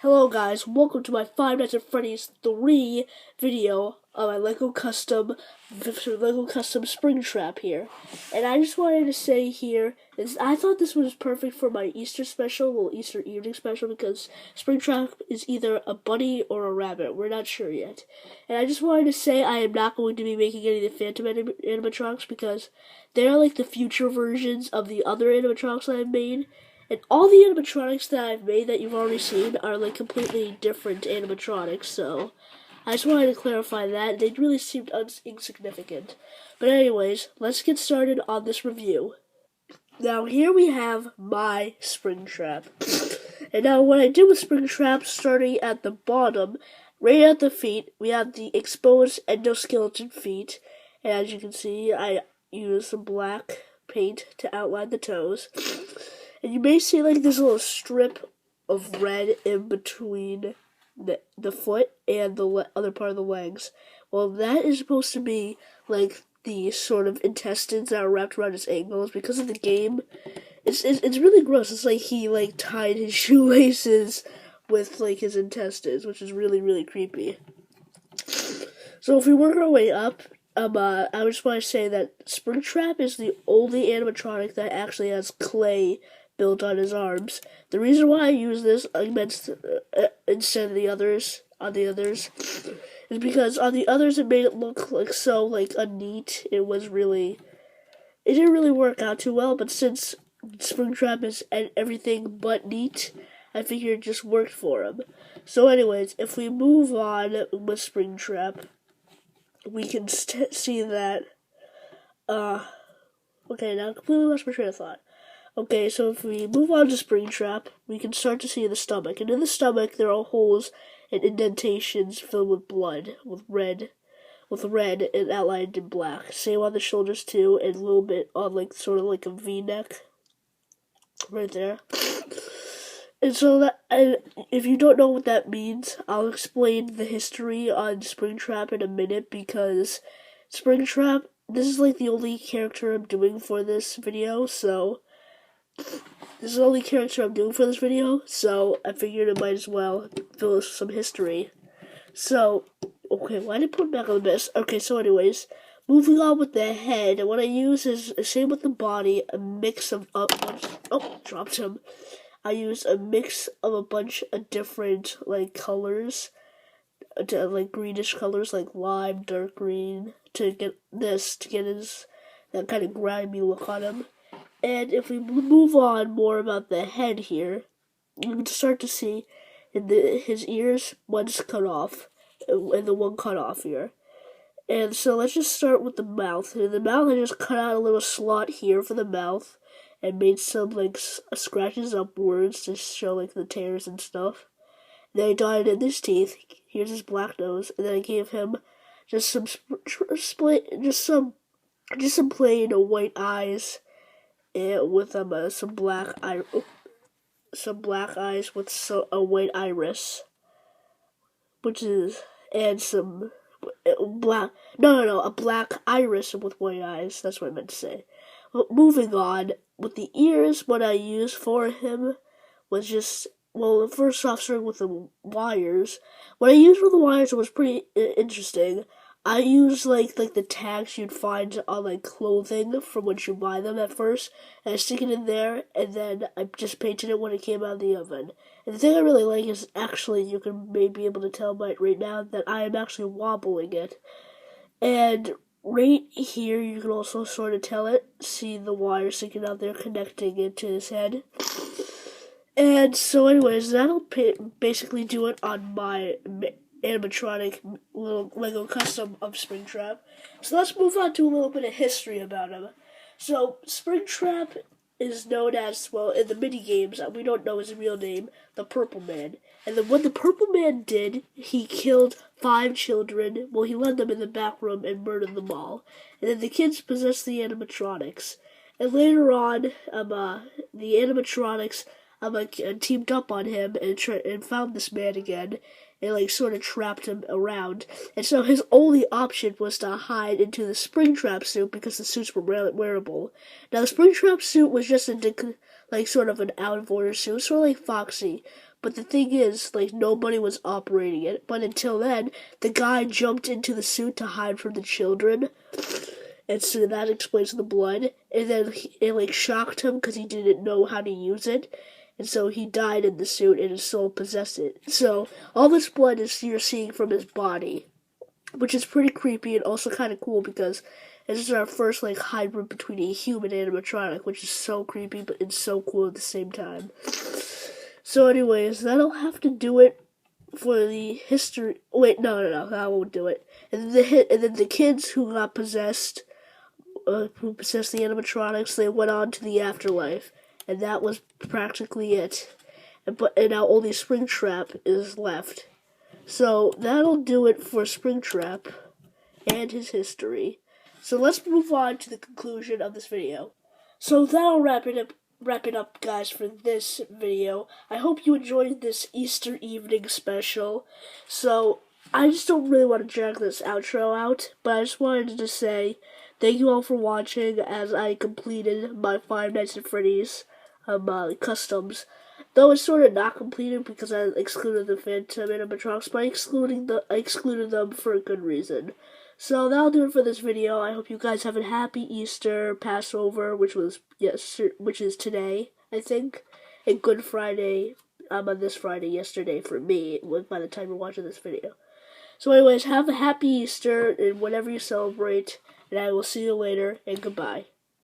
Hello guys, welcome to my Five Nights at Freddy's 3 video of my Lego Custom Springtrap here. And I just wanted to say here, I thought this was perfect for my Easter special, well Easter evening special, because Springtrap is either a bunny or a rabbit, we're not sure yet. And I just wanted to say I am not going to be making any of the Phantom animatronics because they are like the future versions of the other animatronics that I've made. And all the animatronics that I've made that you've already seen are like completely different animatronics, so I just wanted to clarify that. They really seemed insignificant. But anyways, let's get started on this review. Now here we have my Springtrap. And now what I did with Springtrap, starting at the bottom, right at the feet, we have the exposed endoskeleton feet. And as you can see, I used some black paint to outline the toes. And you may see like this little strip of red in between the foot and the other part of the legs. Well, that is supposed to be like the sort of intestines that are wrapped around his ankles because of the game. It's really gross. It's like he like tied his shoelaces with like his intestines, which is really creepy. So if we work our way up, I just want to say that Springtrap is the only animatronic that actually has clay built on his arms. The reason why I use this instead of the others is because on the others it made it look like so like unneat. It didn't really work out too well. But since Springtrap is everything but neat, I figured it just worked for him. So, anyways, if we move on with Springtrap, we can see that. Okay, now I completely lost my train of thought. Okay, so if we move on to Springtrap, we can start to see the stomach. And in the stomach, there are holes and indentations filled with blood, with red and outlined in black. Same on the shoulders too, and a little bit on like sort of like a V-neck, right there. And so if you don't know what that means, I'll explain the history on Springtrap in a minute, because Springtrap, this is like the only character I'm doing for this video, so this is the only character I'm doing for this video, so I figured I might as well fill some history. So, okay, why did I put it back on the best? Okay, so anyways, moving on with the head, what I use is, same with the body, a mix of, dropped him. I use a mix of a bunch of different, like, colors, like greenish colors, like lime, dark green, to get his, that kind of grimy look on him. And if we move on more about the head here, you can start to see his ears, one's cut off, and the one cut off here. And so let's just start with the mouth. In the mouth, I just cut out a little slot here for the mouth, and made some like scratches upwards to show like the tears and stuff. Then I dotted in his teeth. Here's his black nose, and then I gave him just some plain white eyes. And with some black eyes with a white iris, a black iris with white eyes. That's what I meant to say. But moving on with the ears, what I used for him was just, well, first off, starting with the wires. What I used for the wires was pretty interesting. I used like the tags you'd find on like clothing from when you buy them at first, and I stick it in there, and then I just painted it when it came out of the oven. And the thing I really like is actually you can maybe be able to tell right now that I am actually wobbling it. And right here you can also sort of see the wire sticking out there connecting it to his head. And so anyways, that'll basically do it on my animatronic little Lego custom of Springtrap. So let's move on to a little bit of history about him. So Springtrap is known as, well, in the mini games, we don't know his real name, the Purple Man. And then what the Purple Man did, he killed 5 children. Well, he led them in the back room and murdered them all. And then the kids possessed the animatronics. And later on, the animatronics teamed up on him and found this man again, and like sort of trapped him around. And so his only option was to hide into the Springtrap suit because the suits were wearable. Now the Springtrap suit was just sort of an out of order suit, sort of like Foxy. But the thing is, like, nobody was operating it. But until then, the guy jumped into the suit to hide from the children. And so that explains the blood. And then it, like, shocked him because he didn't know how to use it. And so he died in the suit and his soul possessed it. So all this blood is you're seeing from his body, which is pretty creepy and also kind of cool because this is our first, like, hybrid between a human animatronic, which is so creepy but it's so cool at the same time. So anyways, that'll have to do it for the history. Wait, no, that won't do it. And then the kids who got possessed, who possessed the animatronics, they went on to the afterlife, and that was practically it. And now only Springtrap is left. So that'll do it for Springtrap and his history. So let's move on to the conclusion of this video. So that'll wrap it up, guys, for this video. I hope you enjoyed this Easter evening special. So I just don't really want to drag this outro out, but I just wanted to say thank you all for watching as I completed my Five Nights at Freddy's customs. Though it's sort of not completed because I excluded the Phantom animatronics, but I excluded them for a good reason. So that'll do it for this video. I hope you guys have a happy Easter, Passover, which is today, I think, and Good Friday. On this Friday, yesterday for me, by the time you're watching this video. So anyways, have a happy Easter and whatever you celebrate, and I will see you later, and goodbye.